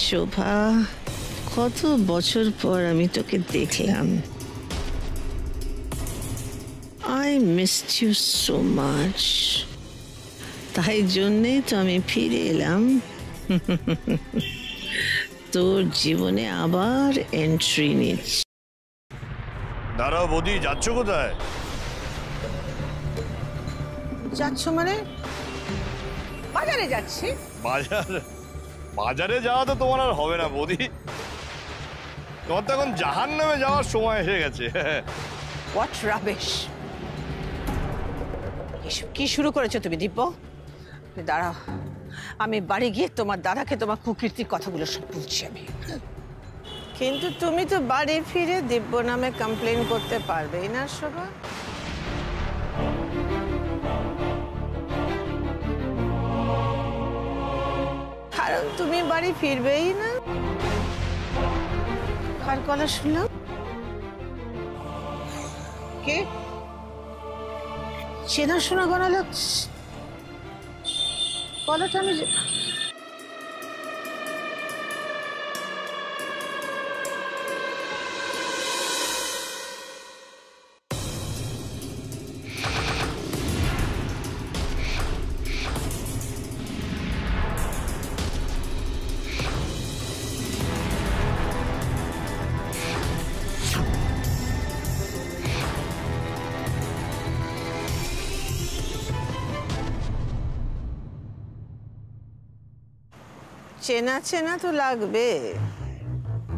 শোভা, কত বছর পর আমি তোকে দেখলাম। I missed you so much. তাই জন্যেই তো আমি ফিরে এলাম তোর জীবনে আবার এন্ট্রি নিচ্ছি। দাঁড়াও বৌদি, যাচ্ছ কোথায়? যাচ্ছ মানে? বাজারে যাচ্ছি। বাজারে যাওয়া তো তোমার আর হবে না বৌদি, তোমার তো এখন জাহান্নামে যাওয়ার সময় এসে গেছে। What rubbish! কি শুরু করেছো তুমি দিব্য? দাঁড়াও, আমি বাড়ি গিয়ে তোমার দাদাকে তোমার কুকীর্তির কথাগুলো সব বলছি আমি। কিন্তু তুমি তো বাড়ি ফিরে দিব্য নামে কমপ্লেন করতে পারবেই না শোভা। কারণ তুমি বাড়ি ফিরবেই না। কার গলা শুনলাম? কে? চেনা শোনা গলা লাগছে। গলাটা আমি চেনা চেনা তো লাগবে।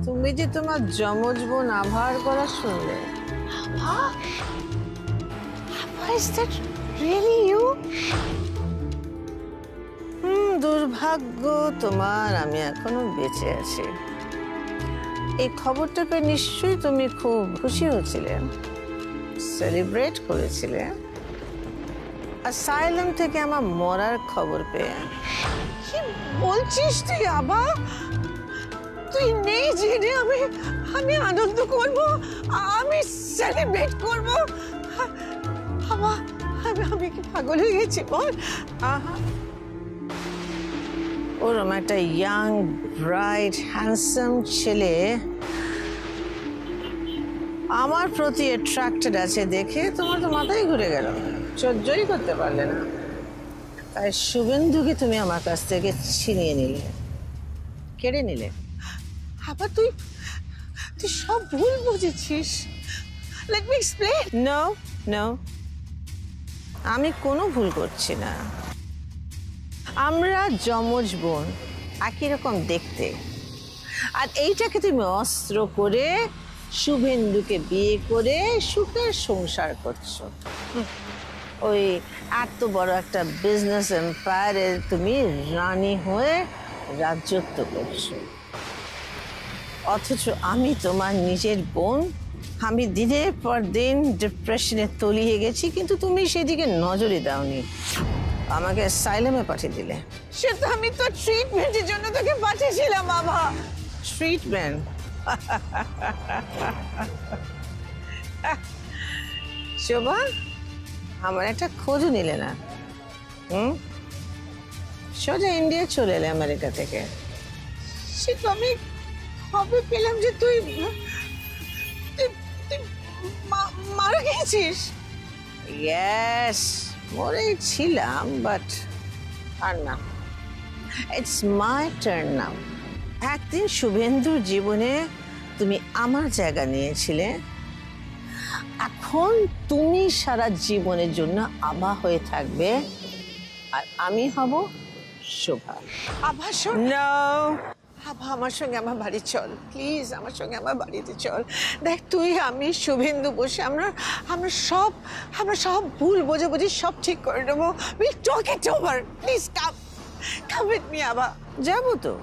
তুমি যে তোমার যমজ বোন আভার গলা শুনলে। দুর্ভাগ্য তোমার, আমি এখনো বেঁচে আছি। এই খবরটা পেয়ে নিশ্চয়ই তুমি খুব খুশি হয়েছিলে, সেলিব্রেট করেছিলে। অ্যাসাইলাম থেকে আমার মরার খবর পেয়ে। কি বলছিস তুই আবা? তুই নেই জেনে আমি আনন্দ করব, আমি সেলিব্রেট করব। আমি কি পাগল হয়ে গেছি বল? ওরম একটা ইয়াং ব্রাইট হ্যান্ডসাম ছেলে আমার প্রতি অ্যাট্রাক্টেড আছে দেখে তোমার তো মাথায় ঘুরে গেল, সহ্যই করতে পারলে না। তাই শুভেন্দুকে তুমি আমার কাছ থেকে ছিনিয়ে নিলে, কেড়ে নিলে। আবার তুই সব ভুল বুঝেছিস। Let me explain. No no, আমি কোনো ভুল করছি না। আমরা যমজ বোন, একই রকম দেখতে। আর এইটাকে তুমি অস্ত্র করে শুভেন্দুকে বিয়ে করে সুখের সংসার করছো। ওই এত বড় একটা বিজনেস এম্পায়ারের তুমি রানী হয়ে রাজত্ব করছো, অথচ আমি তোমার নিজের বোন। আমি দিনের পর দিন ডিপ্রেশনে তলিয়ে গেছি, কিন্তু তুমি সেদিকে নজরই দাওনি, আমাকে অ্যাসাইলামে পাঠিয়ে দিলে। সে তো আমি তো ট্রিটমেন্টের জন্য তোকে পাঠিয়েছিলাম বাবা। ট্রিটমেন্ট? শোভা, আমার একটা খোঁজও নিলে না। সোজা ইন্ডিয়া চলে এলে আমেরিকা থেকে। সে তো আমি খবর পেলাম যে তুই মারা গেছিস। ইয়েস, মরেই ছিলাম, বাট আর না। It's my turn now. একদিন শুভেন্দুর জীবনে তুমি আমার জায়গা নিয়েছিলে, এখন তুমি সারা জীবনের জন্য আভা হয়ে থাকবে, আর আমি হব শোভা। আভা শোন, আভা আমার সঙ্গে আমার বাড়ি চল প্লিজ, আমার সঙ্গে আমার বাড়িতে চল। দেখ তুই আমি শুভেন্দু বসে আমরা সব ভুল বোঝাবুঝি সব ঠিক করে নেবো। Will talk it over, please come with me Abha. যাবো তো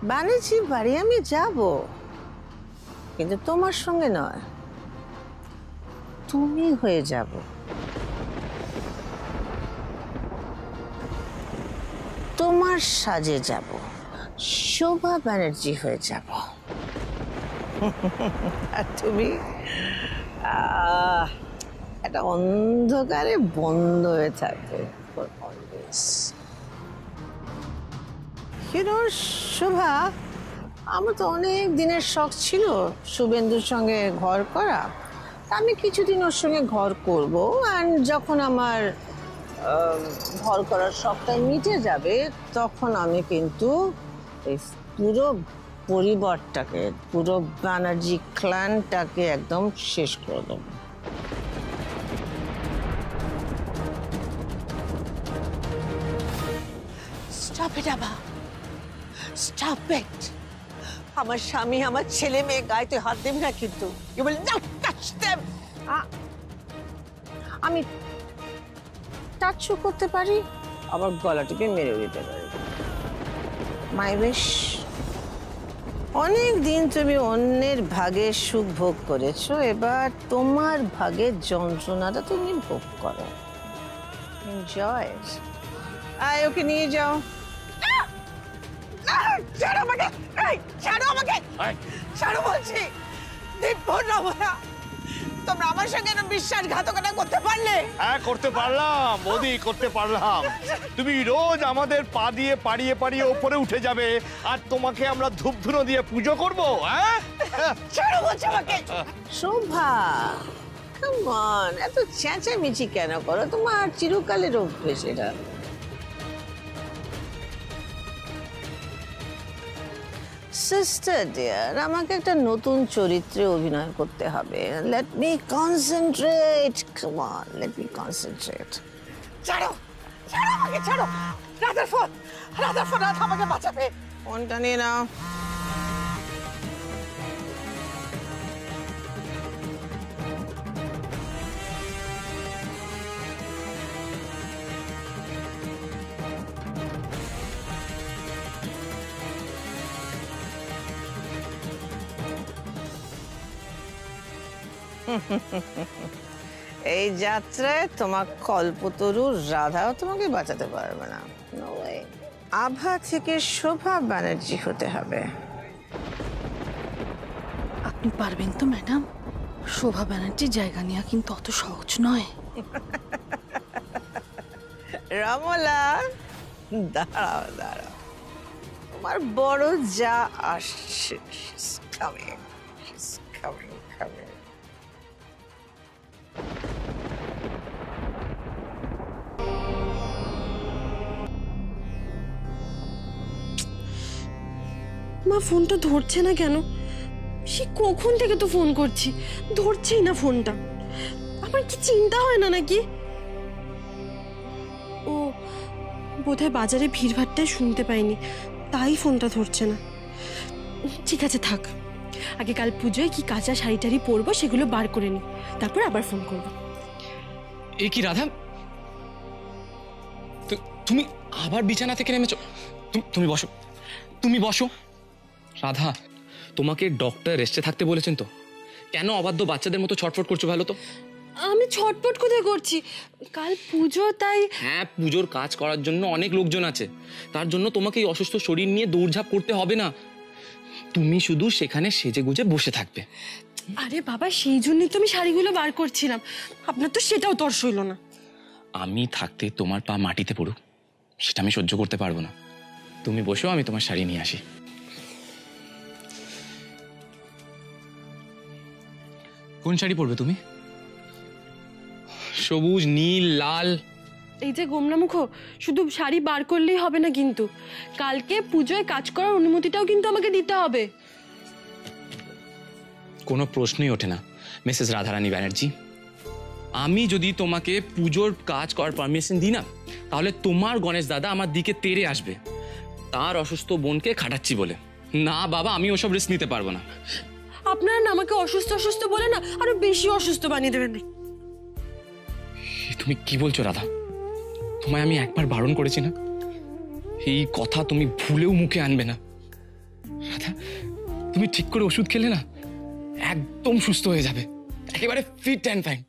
ব্যানার্জি বাড়ি আমি যাব, কিন্তু তোমার সঙ্গে নয়, তুমি হয়ে যাব। তোমার সাজে যাব, শোভা ব্যানার্জি হয়ে যাব। আর তুমি একটা অন্ধকারে বন্ধ হয়ে থাকবে শোভা। আমার তো অনেক দিনের শখ ছিল শুভেন্দুর সঙ্গে ঘর করা। আমি কিছুদিন ওর সঙ্গে ঘর করব, আর যখন আমার ঘর করার শখটা মিটে যাবে তখন আমি কিন্তু এই পুরো পরিবারটাকে, পুরো ব্যানার্জি ক্ল্যানটাকে একদম শেষ করে দেবো। স্টপ ইট আবা, স্টপ ইট। আমার স্বামী, আমার ছেলে মেয়ে গায়ে তুই হাত দিবি না কিন্তু। You will not touch them. আমি টাচও করতে পারি, আবার গলা টিপে মেরে দিতে পারি। মাই উইশ। অনেক দিন তুমি অন্যের ভাগে সুখ ভোগ করেছো, এবার তোমার ভাগের যন্ত্রণাটা তুমি ভোগ করো। এনজয়। আয়, ওকে নিয়ে যাও। ছাড়ো আমাকে, ছাড়ো আমাকে, ছাড়ো বলছি। তোমরা আমার সঙ্গে বিশ্বাসঘাতকতা করতে পারলে? হ্যাঁ, করতে পারলাম বৌদি, করতে পারলাম। তুমি রোজ আমাদের পা দিয়ে পাড়িয়ে পাড়িয়ে ওপরে উঠে যাবে, আর তোমাকে আমরা ধূপ ধুনো দিয়ে পুজো করবো। হ্যাঁ, ছাড়ো বলছি আমাকে। শোভা, কাম অন, এত চেঁচামেচি কেন করো? তোমার চিরকালের অভ্যেস এটা। সিস্টার ডিয়ার, আমাকে একটা নতুন চরিত্রে অভিনয় করতে হবে। Let me concentrate. Come on, let me concentrate. ছাড়ো, ছাড়ো আমাকে, ছাড়ো। রাধার ফোন, রাধা আমাকে বাঁচাবে। ফোনটা নিয়ে নাও। এই যাত্রায় তোমার কল্পতরু রাধাও তোমাকে বাঁচাতে পারবে না। No way. আভা থেকে শোভা ব্যানার্জি হতে হবে। আপনি পারবেন তো ম্যাডাম? শোভা ব্যানার্জির জায়গা নেওয়া কিন্তু অত সহজ নয়। রমলা, দাঁড়াও দাঁড়াও, তোমার বড় যা আসছে। মা ফোনটা ধরছে না কেন? সে কখন থেকে তো ফোন করছি, ধরছেই না ফোনটা। আমার কি চিন্তা হয় না নাকি? ও বোধহয় বাজারে ভিড়ভাট্টায় শুনতে পাইনি, তাই ফোনটা ধরছে না। ঠিক আছে থাক, আগে কাল পুজোয় কি কাঁচা শাড়ি টাড়ি পরবো সেগুলো বার করে নি, তারপর আবার ফোন করবো। এ কি রাধা, তুমি আবার বিছানা থেকে নেমেছো? তুমি বসো, তুমি বসো। রাধা, তোমাকে ডক্টর রেস্টে থাকতে বলেছেন তো? কেন অবাধ্য বাচ্চাদের মতো ছটফট করছো? ভালো তো। আমি ছটফট কোথায় করছি? কাল পুজো, তাই। হ্যাঁ, পুজোর কাজ করার জন্য অনেক লোকজন আছে, তার জন্য তোমাকে এই অসুস্থ শরীর নিয়ে দৌড়ঝাঁপ করতে হবে না। তুমি শুধু সেখানে সেজে গুজে বসে থাকবে। আরে বাবা, সেই জন্যই তো আমি শাড়িগুলো বার করছিলাম। আপনার তো সেটাও তর সইল না। আমি থাকতে তোমার পা মাটিতে পড়ুক, সেটা আমি সহ্য করতে পারবো না। তুমি বসো, আমি তোমার শাড়ি নিয়ে আসি। কোন শাড়ি পরবে তুমি? সবুজ, নীল, লাল? এই যে গোমনামুখ, শুধু শাড়ি বার করলেই হবে না কিন্তু, কালকে পুজোয় কাজ করার অনুমতিটাও কিন্তু আমাকে দিতে হবে। কোনো প্রশ্নই ওঠে না মিসেস রাধারানী ব্যানার্জি। আমি যদি তোমাকে পুজোর কাজ করার পারমিশন দিই না, তাহলে তোমার গণেশ দাদা আমার দিকে তেড়ে আসবে, তার অসুস্থ বোনকে খাটাচ্ছি বলে। না বাবা, আমি ওসব রিস্ক নিতে পারবো না। আপনারা না আমাকে অসুস্থ অসুস্থ বলে না আরো বেশি অসুস্থ বানিয়ে দেবেন। তুমি কি বলছো রাধা? তোমায় আমি একবার বারণ করেছি না? এই কথা তুমি ভুলেও মুখে আনবে না। রাধা, তুমি ঠিক করে ওষুধ খেলে না একদম সুস্থ হয়ে যাবে, একেবারে ফিট অ্যান্ড ফাইন।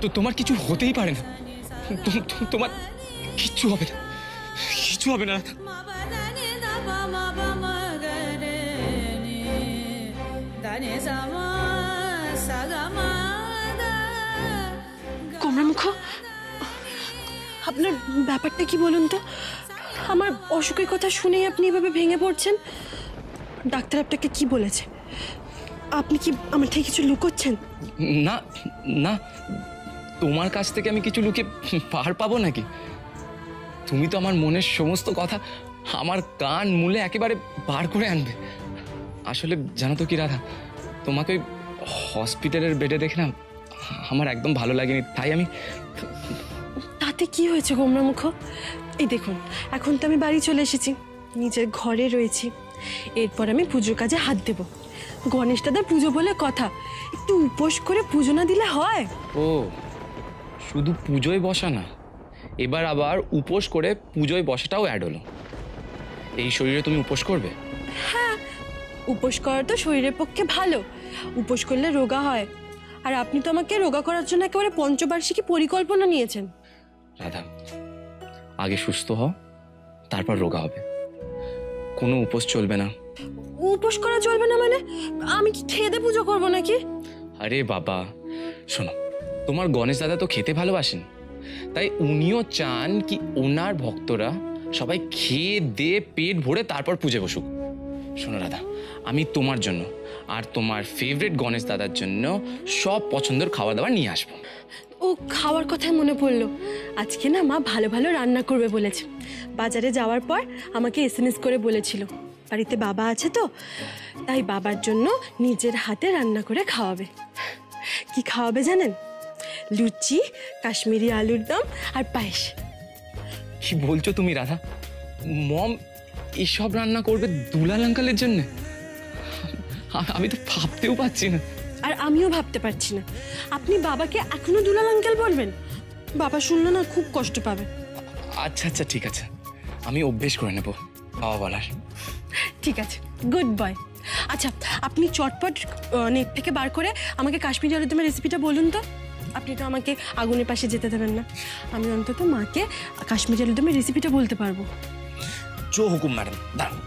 তো তোমার কিছু হতেই পারে না, তোমার কিচ্ছু হবে না, কিচ্ছু হবে না রাধা। গোমনামুখ, আপনার ব্যাপারটা কি বলুন তো? আমার অসুখের কথা শুনেই আপনি এভাবে ভেঙে পড়ছেন। ডাক্তার আপনাকে কি বলেছে? আপনি কি আমার থেকে কিছু লুকোচ্ছেন? না না, তোমার কাছ থেকে আমি কিছু লুকিয়ে পার পাবো নাকি? তুমি তো আমার মনের সমস্ত কথা আমার কান মূলে একেবারে বার করে আনবে। আসলে জানো তো কি রাধা, তোমাকে ওই হসপিটালের বেডে দেখে না আমার একদম ভালো লাগেনি, তাই আমি। তাতে কি হয়েছে গোমরামুখ? এই দেখুন, এখন তো আমি বাড়ি চলে এসেছি, নিজের ঘরে রয়েছি। এরপর আমি পুজোর কাজে হাত দেব। গণেশ দাদার পুজো বলে কথা, একটু উপোস করে পুজো না দিলে হয়? ও, শুধু পুজোয় বসা না, এবার আবার উপোস করে পুজোয় বসাটাও অ্যাড হলো। এই শরীরে তুমি উপোস করবে? উপোস করা তো শরীরের পক্ষে ভালো, উপোস করলে রোগা হয়। আর আপনি তো আমাকে রোগা করার জন্য একেবারে পঞ্চবার্ষিকী পরিকল্পনা নিয়েছেন। রাধা, আগে সুস্থ হও, তারপর রোগা হবে। কোনো উপোস চলবে না। উপোস করা চলবে না মানে? আমি কি খেয়ে দিয়ে পুজো করবো নাকি? আরে বাবা শোনো, তোমার গণেশ দাদা তো খেতে ভালোবাসেন, তাই উনিও চান কি ওনার ভক্তরা সবাই খেয়ে দিয়ে পেট ভরে তারপর পুজো বসুক। শোনো রাধা, আমি তোমার জন্য আর তোমার ফেভারিট গণেশ দাদার জন্য সব পছন্দের খাওয়া দাওয়া নিয়ে আসবো। ও, খাওয়ার কথাই মনে পড়লো, আজকে না মা ভালো ভালো রান্না করবে বলেছে। বাজারে যাওয়ার পর আমাকে এসএমএস করে বলেছিল বাড়িতে বাবা আছে তো, তাই বাবার জন্য নিজের হাতে রান্না করে খাওয়াবে। কি খাওয়াবে জানেন? লুচি, কাশ্মীরি আলুর দম আর পায়েস। কি বলছো তুমি রাধা? মম এসব রান্না করবে দুলাল আঙ্কেলের জন্য? আমি তো ভাবতেও পারছি না। আর আমিও ভাবতে পারছি না। আপনি বাবাকে এখনো দুলাল আঙ্কেল বলবেন? বাবা শুনলে না খুব কষ্ট পাবে। আচ্ছা আচ্ছা ঠিক আছে, আমি অভ্যেস করে নেব বাবা বলার। ঠিক আছে, গুড বয়। আচ্ছা, আপনি চটপট নেট থেকে বার করে আমাকে কাশ্মীরি আলুর দমের রেসিপিটা বলুন তো। আপনি তো আমাকে আগুনের পাশে যেতে দেবেন না, আমি অন্তত মাকে কাশ্মীরি আলুর দমের রেসিপিটা বলতে পারবো। জো হুকুম ম্যাডাম, দাঁড়ান।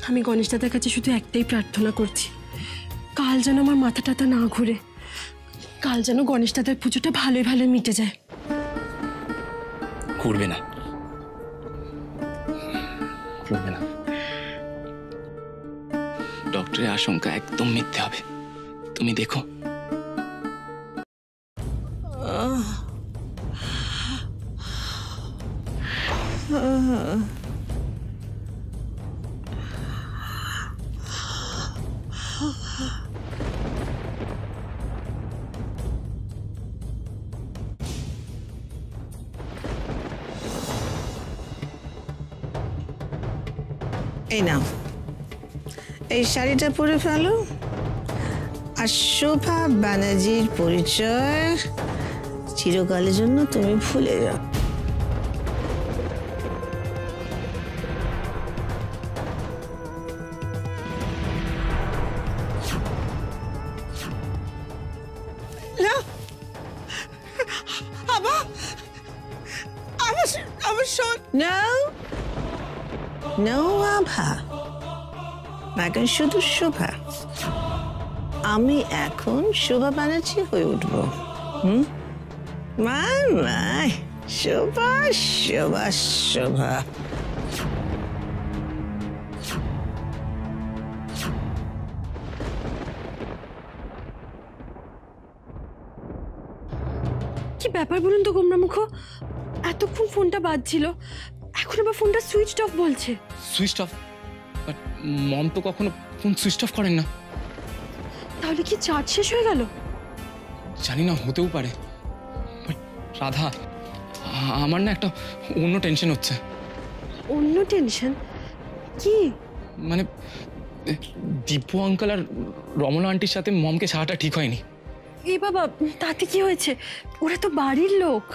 আমি গণেশ দাদার কাছে শুধু একটাই প্রার্থনা করছি, কাল যেন আমার মাথা টাথা না ঘুরে, কাল যেন গণেশ দাদার পুজোটা ভালোই ভালো মিটে যায়। করবে না, করবে না। ডক্টরের আশঙ্কা একদম মিথ্যে হবে, তুমি দেখো। এই নাও, এই শাড়িটা পরে ফেলো, আর শোভা ব্যানার্জির পরিচয় চিরকালের জন্য তুমি ভুলে যাও। No, no, আভা, এখন শুধু শোভা। আমি এখন শোভা ব্যানার্জি হয়ে উঠবো। মাই শোভা শোভা শোভা। কি ব্যাপার বলুন তো গোমরামুখ, এতক্ষণ ফোনটা বাজছিল, এখন আবার ফোনটা সুইচড অফ বলছে। Switch off? বাট মম তো কখনো ফোন সুইচ অফ করেন না। তাহলে কি চার্জ শেষ হয়ে গেল? জানি না, হতেও পারে। বাট রাধা, আমার না একটা অন্য টেনশন হচ্ছে। অন্য টেনশন? কি? মানে দীপু আঙ্কেল আর রমনা আন্টির সাথে মমকে ছাড়াটা ঠিক হয়নি। এ বাবা, তাতে কি হয়েছে? ওরা তো বাড়ির লোক।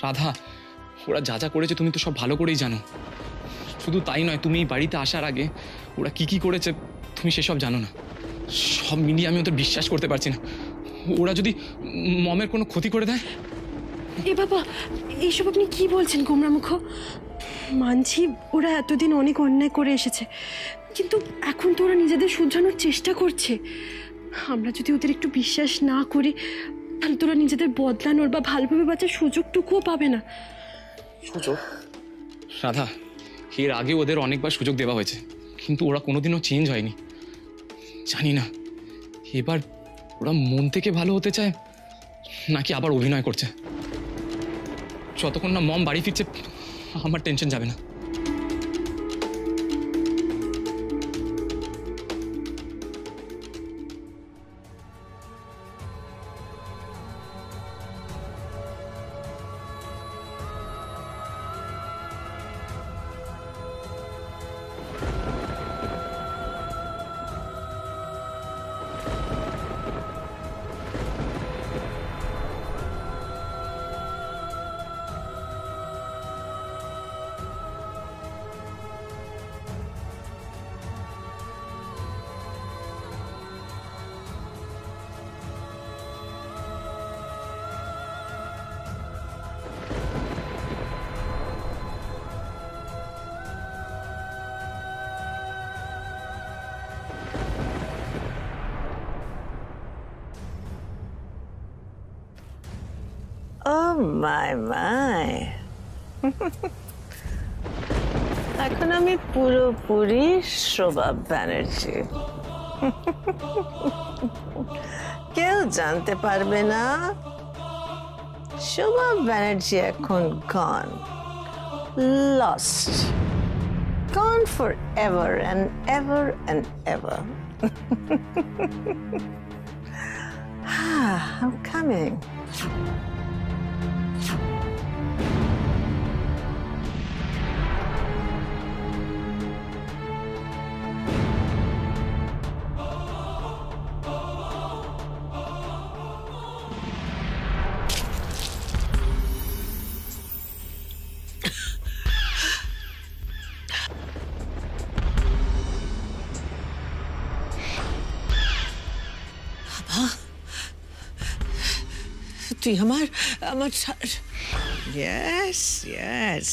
রাধা, ওরা যা যা করেছে তুমি তো সব ভালো করেই জানো। শুধু তাই নয়, তুমি এই বাড়িতে আসার আগে ওরা কি কি করেছে তুমি সেসব জানো না। সব মিলিয়ে আমি ওদের বিশ্বাস করতে পারছি না। ওরা যদি মমের কোনো ক্ষতি করে দেয়। এ বাবা, এইসব আপনি কি বলছেন গোমরামুখ? মানছি ওরা এতদিন অনেক অন্যায় করে এসেছে, কিন্তু এখন তো ওরা নিজেদের শুধরানোর চেষ্টা করছে। আমরা যদি ওদের একটু বিশ্বাস না করি তাহলে তোরা নিজেদের বদলানোর বা ভালোভাবে বাঁচার সুযোগটুকুও পাবে না। সুযোগ? রাধা, এর আগে ওদের অনেকবার সুযোগ দেওয়া হয়েছে, কিন্তু ওরা কোনোদিনও চেঞ্জ হয়নি। জানি না এবার ওরা মন থেকে ভালো হতে চায় নাকি আবার অভিনয় করছে। যতক্ষণ না মম বাড়ি ফিরছে আমার টেনশন যাবে না। Oh my my. এখন আমি পুরোপুরি শোভা ব্যানার্জি। কেউ জানতে পারবে না শোভা ব্যানার্জি এখন gone, lost, gone forever and ever and ever. I'm coming. তুই আমার ইয়েস ইয়েস।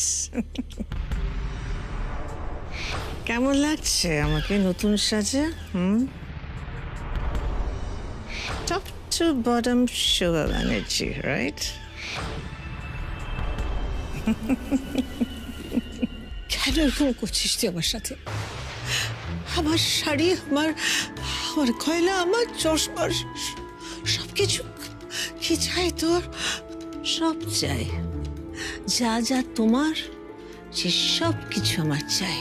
কেমন লাগছে আমাকে নতুন সাজে? Top to bottom Shobha Banerjee, right? কেন এরকম করছিস তুই আমার সাথে? আমার শাড়ি, আমার গয়না, আমার চশমা, সবকিছু কি চাই তোর? সব চাই, যা যা তোমার সে সব কিছু আমার চাই।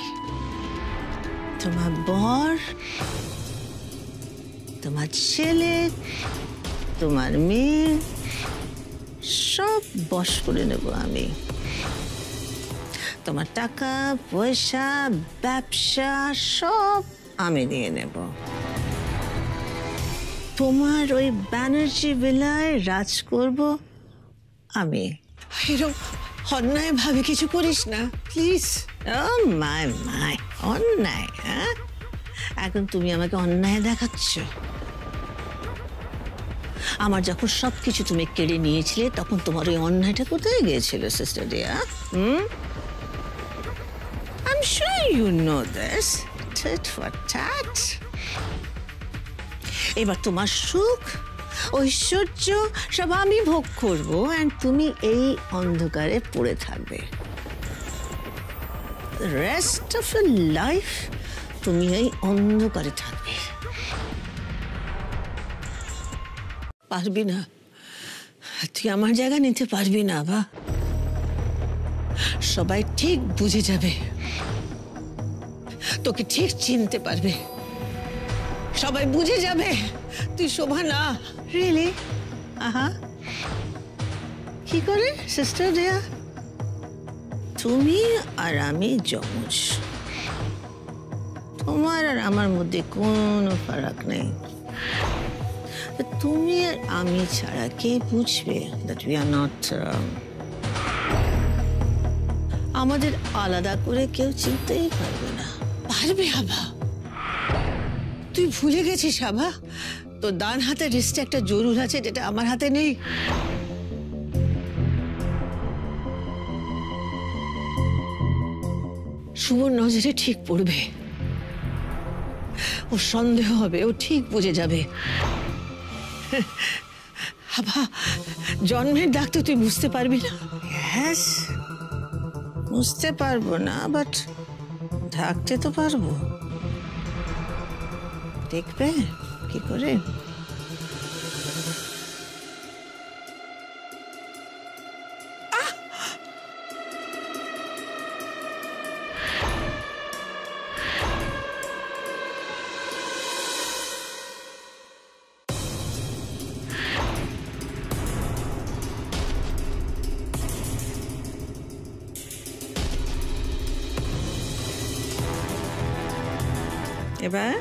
তোমার বর, তোমার ছেলে, তোমার মেয়ে, সব বশ করে নেব আমি। তোমার টাকা পয়সা ব্যবসা সব আমি নিয়ে নেব। তোমার ওই ব্যানার্জি ভিলায় রাজ করব আমি। এরকম অন্যায় ভাবে কিছু করিস না প্লিজ। ও মাই মাই, অন্যায়? হ্যাঁ, এখন তুমি আমাকে অন্যায় দেখাচ্ছ। আমার যখন সবকিছু তুমি কেড়ে নিয়েছিলে তখন তোমার ওই অন্যায়টা কোথায় গিয়েছিল sister ডিয়া? I'm sure you know this. Tit for tat. এবার তোমার সুখ ঐশ্বর্য সব আমি ভোগ করবো, আর তুমি এই অন্ধকারে পড়ে থাকবে। রেস্ট অফ ইউর লাইফ তুমি এই অন্ধকারে থাকবে। পারবি না, তুই আমার জায়গা নিতে পারবি না বা। সবাই ঠিক বুঝে যাবে, তোকে ঠিক চিনতে পারবে, সবাই বুঝে যাবে তুই শোভা না। রিয়েলি? আহা, কি করে সিস্টার ডিয়া? তুমি আর আমি যমজ, তোমার আর আমার মধ্যে কোনো ফারাক নেই। তুমি আর আমি ছাড়া কে বুঝবে দ্যাট উই আর নট? আমাদের আলাদা করে কেউ চিনতেই পারবে না। পারবে আভা? তুই ভুলে গেছিস আভা, তো ডান হাতের রিস্টে একটা জরুর আছে যেটা আমার হাতে নেই। শুভর নজরে ঠিক পড়বে, ও সন্দেহ হবে, ও ঠিক বুঝে যাবে। আভা, জন্মের ডাক তো তুই বুঝতে পারবি না। হ্যাঁ, বুঝতে পারবো না, বাট ঢাকতে তো পারবো। দেখবে কি করে? এবার